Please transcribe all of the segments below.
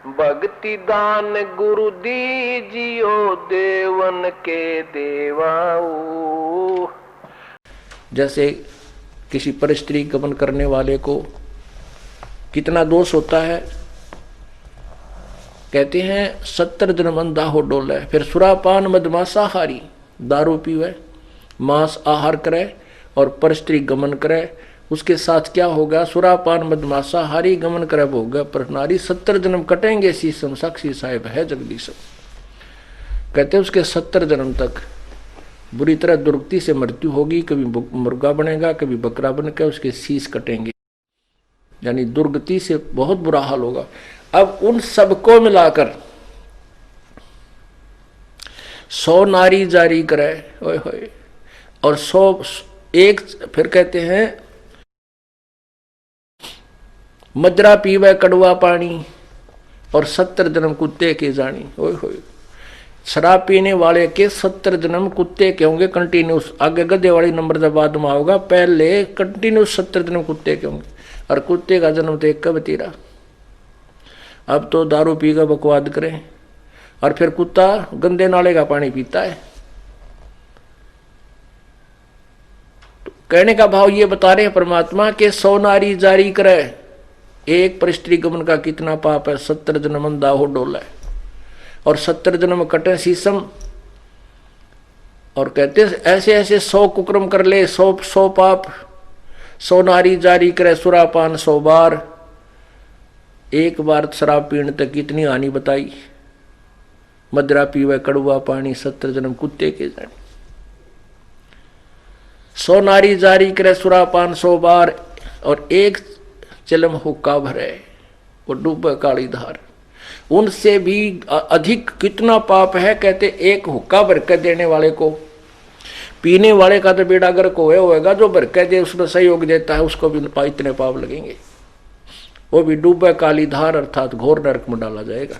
भक्ति दान गुरु दीजियो देवन के देवाऊ। जैसे किसी परस्त्री गमन करने वाले को कितना दोष होता है, कहते हैं 70 जन्म अंधा हो डोले, फिर सुरापान मदमांसाहारी, दारू पीवे, मांस आहार करे और परस्त्री गमन करे, उसके साथ क्या होगा? सुरापान मदमांसाहारी गमन करे भोग पर नारी, 70 जन्म कटेंगे शीशम, साक्षी साहेब है जगदीश। कहते उसके 70 जन्म तक बुरी तरह दुर्गति से मृत्यु होगी, कभी मुर्गा बनेगा, कभी बकरा बनकर उसके शीश कटेंगे, यानी दुर्गति से बहुत बुरा हाल होगा। अब उन सबको मिलाकर 100 नारी जारी करे, ओए होए, और 100 एक, फिर कहते हैं मजरा पीवे कड़वा पानी और 70 जन्म कुत्ते के जानी, ओए होए। शराब पीने वाले के 70 जन्म कुत्ते के होंगे कंटिन्यूस, आगे गधे वाली नंबर जब बाद में होगा, पहले कंटिन्यूस 70 जन्म कुत्ते के होंगे, और कुत्ते का जन्म तो एक कब तेरा। अब तो दारू पी कर बकवाद करें, और फिर कुत्ता गंदे नाले का पानी पीता है। तो कहने का भाव ये बता रहे हैं परमात्मा के 100 नारी जारी करे, एक परस्त्री गमन का कितना पाप है, 70 जन्म अंधा हो डोला है, और 70 जन्म कटे शीशम। और कहते ऐसे ऐसे 100 कुकर्म कर ले, 100 पाप, 100 नारी जारी करे सुरापान 100 बार। एक बार शराब पीने तक कितनी हानि बताई, मदरा पीवे कड़वा पानी 70 जन्म कुत्ते के जाने। 100 नारी जारी करे सुरापान 100 बार, और एक चिलम हुक्का भरे वो डूबे काली धार। उनसे भी अधिक कितना पाप है, कहते एक हुक्का भर के देने वाले को, पीने वाले का तो बेड़ा गर्क होएगा, जो भर के दे उसमें सहयोग देता है उसको भी इतने पाप लगेंगे, वो भी डूबे काली धार अर्थात घोर नरक में डाला जाएगा।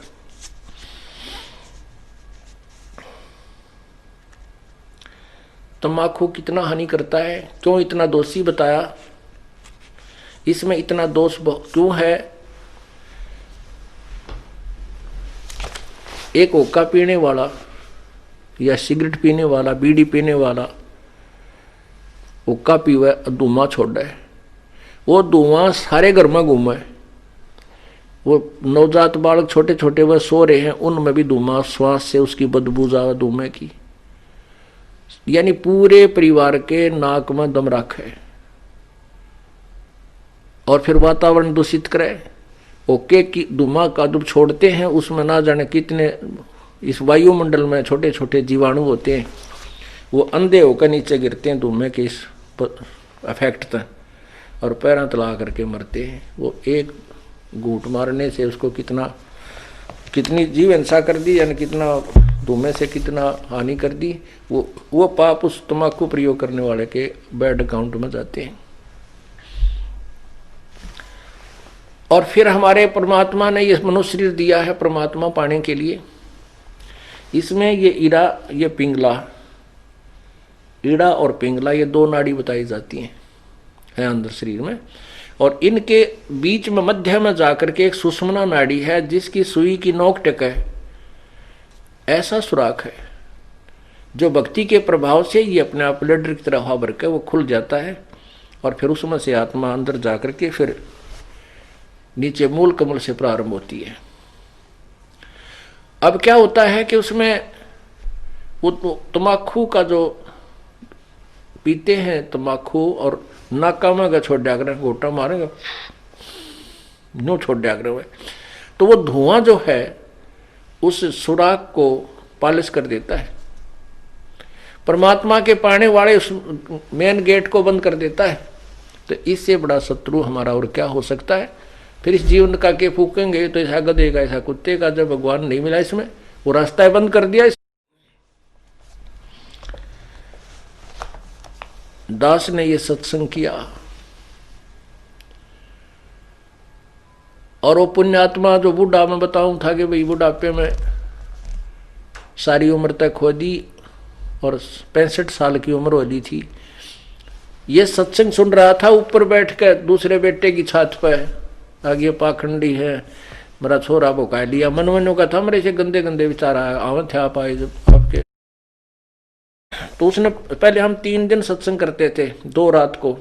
तम्बाकू कितना हानि करता है, क्यों इतना दोषी बताया, इसमें इतना दोष क्यों है? एक हुक्का पीने वाला या सिगरेट पीने वाला, बीड़ी पीने वाला हुक्का पीवे, धुआं छोड़े, वो धुआं सारे घर में घूमे, वो नवजात बालक छोटे छोटे वह सो रहे हैं, उनमें भी धुआं, श्वास से उसकी बदबू जावे धुएं की, यानी पूरे परिवार के नाक में दम रखे और फिर वातावरण दूषित करे। ओके की धुआं का जब छोड़ते हैं उसमें ना जाने कितने इस वायुमंडल में छोटे छोटे जीवाणु होते हैं, वो अंधे होकर नीचे गिरते हैं धुएं के इस इफेक्ट तक, और पैरों तला करके मरते हैं। वो एक घूंट मारने से उसको कितनी जीव हिंसा कर दी, यानी कितना धुएं से कितना हानि कर दी, वो पाप उस तम्बाकू प्रयोग करने वाले के बैड अकाउंट में जाते हैं। और फिर हमारे परमात्मा ने ये मनुष्य शरीर दिया है परमात्मा पाने के लिए। इसमें ये ईड़ा, ये पिंगला, ईड़ा और पिंगला ये 2 नाड़ी बताई जाती हैं अंदर शरीर में, और इनके बीच में मध्य में जाकर के एक सुषुम्ना नाड़ी है जिसकी सुई की नोक टेक है, ऐसा सुराख है जो भक्ति के प्रभाव से ये अपने आप लड्डर की तरह हवा भर के वो खुल जाता है, और फिर उसमें से आत्मा अंदर जाकर के फिर नीचे मूल कमल से प्रारंभ होती है। अब क्या होता है कि उसमें वो तम्बाकू का जो पीते हैं तम्बाकू, और नाका में अगर छोड़ दिया करें, गोटा मारेगा नो छोड़ दिया करें, तो वो धुआं जो है उस सुराख को पालिश कर देता है, परमात्मा के पाने वाले उस मेन गेट को बंद कर देता है। तो इससे बड़ा शत्रु हमारा और क्या हो सकता है। फिर इस जीवन का के फूकेंगे तो ऐसा गधे का ऐसा कुत्ते का, जब भगवान नहीं मिला इसमें, वो रास्ता बंद कर दिया। दास ने ये सत्संग किया और वो पुण्यात्मा जो बूढ़ा मैं बताऊं था कि भाई बुढ़ापे में सारी उम्र तक खो दी और 65 साल की उम्र हो दी थी, ये सत्संग सुन रहा था ऊपर बैठ कर दूसरे बेटे की छत पर। आगे पाखंडी है, मेरा छोरा वो कह लिया मन मनो का था मेरे से गंदे गंदे विचार आवत थे आप आए जब आपके। तो उसने पहले हम 3 दिन सत्संग करते थे, 2 रात को,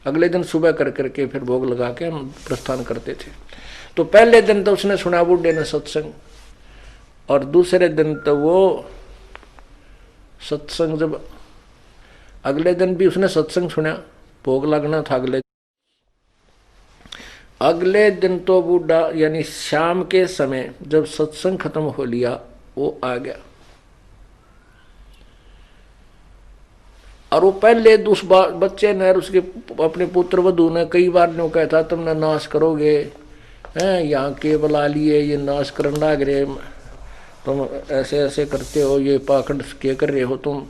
अगले दिन सुबह कर करके फिर भोग लगा के हम प्रस्थान करते थे। तो पहले दिन तो उसने सुना बुढ़े ने सत्संग, और दूसरे दिन तो वो सत्संग जब अगले दिन भी उसने सत्संग सुना, भोग लगना था अगले दिन तो बूढ़ा यानी शाम के समय जब सत्संग खत्म हो लिया वो आ गया। और वो पहले उस बच्चे ने उसके अपने पुत्र वधु ने कई बार ने कहा था तुमने नाश करोगे हैं, यहाँ के बुला लिए ये नाश करने लग रहे, तुम ऐसे ऐसे करते हो, ये पाखंड क्या कर रहे हो तुम।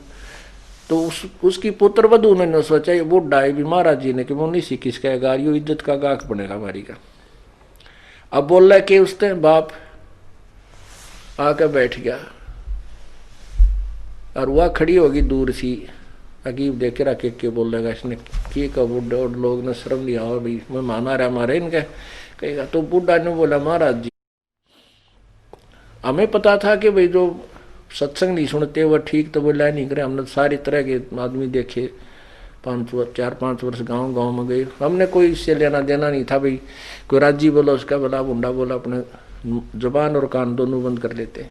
तो उसकी पुत्र वधु ने सोचा ये बूढ़ा है भी महाराज जी ने कि वो नहीं सी किसका गारियो इज्जत का गाक बनेगा हमारी का। अब बोल रहा कि उसने बाप आकर बैठ गया और वह खड़ी होगी दूर सी अकीब देख के रखे के बोल रहेगा इसने की का बूढ़ा और लोग ने शर्म लिया और भाई मैं माना रहा हमारे इनके कहेगा। तो बूढ़ा ने बोला महाराज जी हमें पता था कि भाई जो सत्संग नहीं सुनते वह ठीक तो बोला नहीं करे, हमने सारी तरह के आदमी देखे, 4-5 वर्ष गांव में गए, हमने कोई इससे लेना देना नहीं था भाई कोई राजी बोला उसका बोला बुंडा बोला अपने जुबान और कान दोनों बंद कर लेते।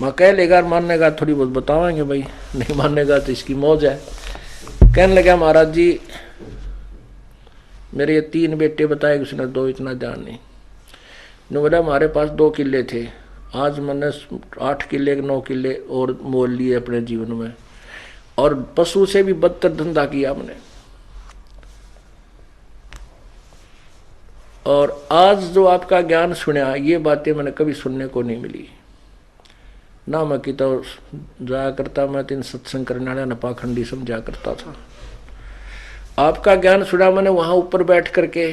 मैं कह लेगा मानने का थोड़ी बहुत बतावाएंगे भाई, नहीं मानेगा तो इसकी मौज है। कहने लगा महाराज जी मेरे ये 3 बेटे बताए उसने 2 इतना ध्यान नहीं। ने बोला हमारे पास 2 किले थे, आज मैंने 8 किले 9 किले और मोल लिए अपने जीवन में, और पशु से भी बदतर धंधा किया हमने। और आज जो आपका ज्ञान सुना ये बातें मैंने कभी सुनने को नहीं मिली ना। मैं कि तो जाया करता, मैं 3 सत्संग करने वाला न पाखंडी समझा करता था। आपका ज्ञान सुना मैंने वहां ऊपर बैठ करके।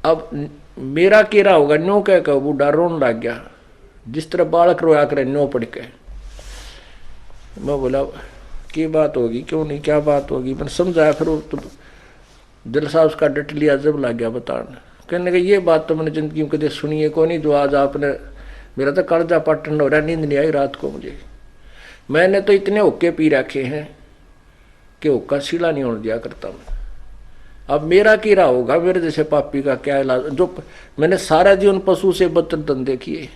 अब मेरा केरा होगा न्यो कह बूढ़ा रोन लग गया, जिस तरह बालक रोया करे न्यो पड़ के। मैं बोला की बात होगी क्यों नहीं, क्या बात होगी, मैंने समझाया। फिर तो जलसा उसका डट लिया, जब लग गया बताने। कहने लगा ये बात तो मैंने जिंदगी में कभी सुनी है को नहीं, जो आज आपने मेरा तो कर्जा पाटन हो रहा, नींद नहीं आई रात को मुझे। मैंने तो इतने हुक्के पी रखे हैं कि हुक्का सीला नहीं होने दिया करता मैं। अब मेरा कीड़ा होगा, मेरे जैसे पापी का क्या इलाज, जो मैंने सारा जीवन पशु से बदतर धंधे किए।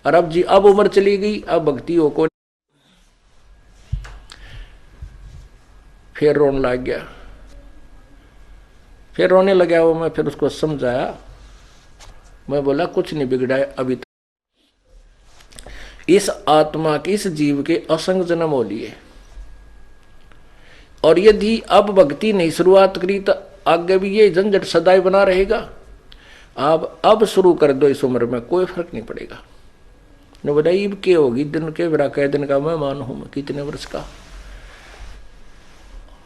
और अब उम्र चली गई, अब भक्ति हो को। फिर रोने लग गया, फिर रोने लगा वो। मैं फिर उसको समझाया, मैं बोला कुछ नहीं बिगड़ा है अभी तक। इस आत्मा के इस जीव के असंग जन्म हो लिए, और यदि अब भक्ति नहीं शुरुआत करी तो आगे भी ये झंझट सदाई बना रहेगा। आप अब शुरू कर दो इस उम्र में, कोई फर्क नहीं पड़ेगा। ने बोला ईब के होगी दिन के मेरा कह दिन का मैं मान हूं, मैं कितने वर्ष का,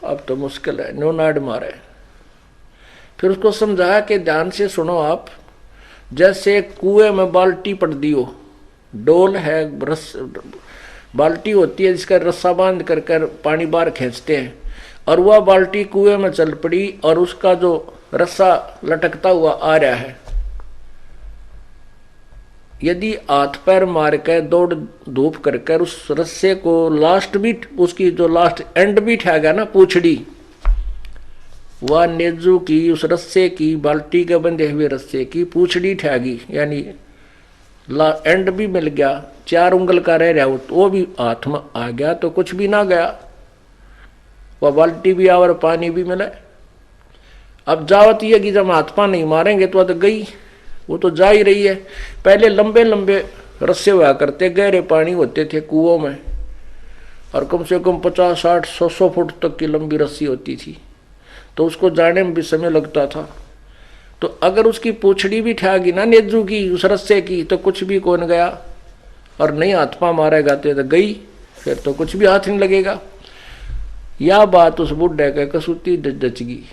अब तो मुश्किल है, नो नाड मारे। फिर उसको समझाया कि ध्यान से सुनो आप, जैसे कुएं में बाल्टी पड़ दियो, डोल है बाल्टी होती है जिसका रस्सा बांध कर पानी बाहर खींचते हैं, और वह बाल्टी कुएं में चल पड़ी और उसका जो रस्सा लटकता हुआ आ रहा है। यदि हाथ पैर मार कर दौड़ धूप कर उस रस्से को लास्ट बीट, उसकी जो लास्ट एंड बीट है ना पूछड़ी, वह नेजू की उस रस्से की बाल्टी के बंधे हुए रस्से की पूछड़ी ठहगी, यानी एंड भी मिल गया, 4 उंगल का रह रहा वो भी हाथ में आ गया तो कुछ भी ना गया, वह बाल्टी भी आ और पानी भी मिला। अब जावत ये कि जब हाथ पा नहीं मारेंगे तो गई, वो तो जा ही रही है। पहले लंबे लंबे रस्से हुआ करते, गहरे पानी होते थे कुओं में, और कम से कम 50, 60, 100 फुट तक की लंबी रस्सी होती थी, तो उसको जाने में भी समय लगता था। तो अगर उसकी पूछड़ी भी ठहगी ना नेजू की उस रस्से की, तो कुछ भी कौन गया, और नहीं हाथ पा मारेगा तो गई, फिर तो कुछ भी हाथ नहीं लगेगा। यह बात उस बुढ़े के कसूती जच गई।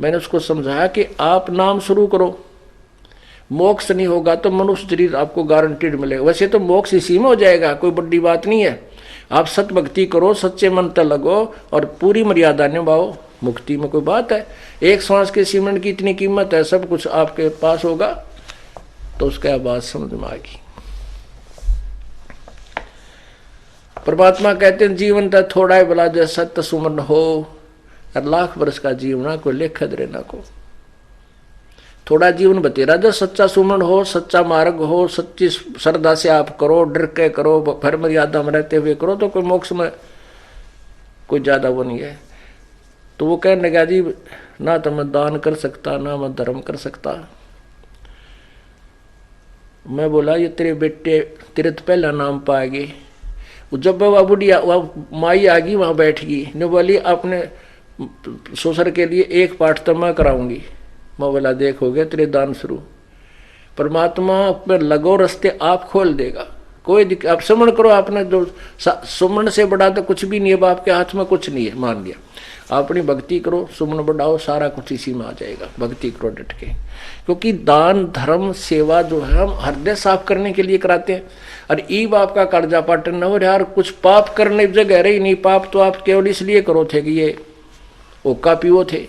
मैंने उसको समझाया कि आप नाम शुरू करो, मोक्ष नहीं होगा तो मनुष्य शरीर आपको गारंटीड मिलेगा। वैसे तो मोक्ष इसी में हो जाएगा, कोई बड़ी बात नहीं है, आप सत भक्ति करो, सच्चे मन तक लगो और पूरी मर्यादा निभाओ। मुक्ति में कोई बात है? एक श्वास के सीमेंट की इतनी कीमत है, सब कुछ आपके पास होगा तो उसका बात समझ में आएगी। परमात्मा कहते हैं जीवन तो थोड़ा ही भला जो सत्य सुमन हो, और लाख वर्ष का जीवन कोई लेख दे ना को। थोड़ा जीवन बतेरा जो सच्चा सुमन हो, सच्चा मार्ग हो, सच्ची श्रद्धा से आप करो, डर के करो, फिर मर्यादा में रहते हुए करो तो कोई मोक्ष में कोई ज्यादा वो नहीं है। तो वो कहने लगा जी ना तो मैं दान कर सकता, ना मैं धर्म कर सकता। मैं बोला ये तेरे बेटे तेरे तो पहला नाम पाएगी। जब वह बुढ़िया वह माई आ गई वहां बैठ गई, ने बोली अपने ससुर के लिए एक पाठ तो मैं कराऊंगी। मैं बोला देख हो गया तेरे दान शुरू। परमात्मा पर लगो रास्ते आप खोल देगा, कोई दिक्कत। आप सुमन करो, आपने जो सुमन से बड़ा तो कुछ भी नहीं है, आपके हाथ में कुछ नहीं है, मान लिया। अपनी भक्ति करो, सुमन बढ़ाओ, सारा कुछ इसी में आ जाएगा। भक्ति करो डट के, क्योंकि दान धर्म सेवा जो है हम हृदय साफ करने के लिए कराते हैं। और ई बाप का कर्जा पाटन न हो यार, कुछ पाप करने जगह रही नहीं। पाप तो आप केवल इसलिए करो थे कि ये ओका पीओ थे।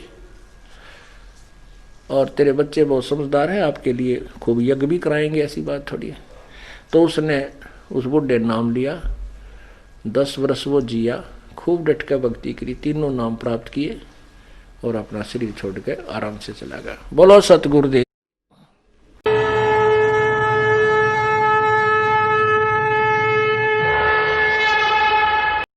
और तेरे बच्चे बहुत समझदार हैं, आपके लिए खूब यज्ञ भी कराएंगे, ऐसी बात थोड़ी है। तो उसने उस बुढ़े नाम लिया, 10 वर्ष वो जिया, खूब डट कर भक्ति करी, तीनों नाम प्राप्त किए और अपना शरीर छोड़ के आराम से चला गया। बोलो सतगुरुदेव।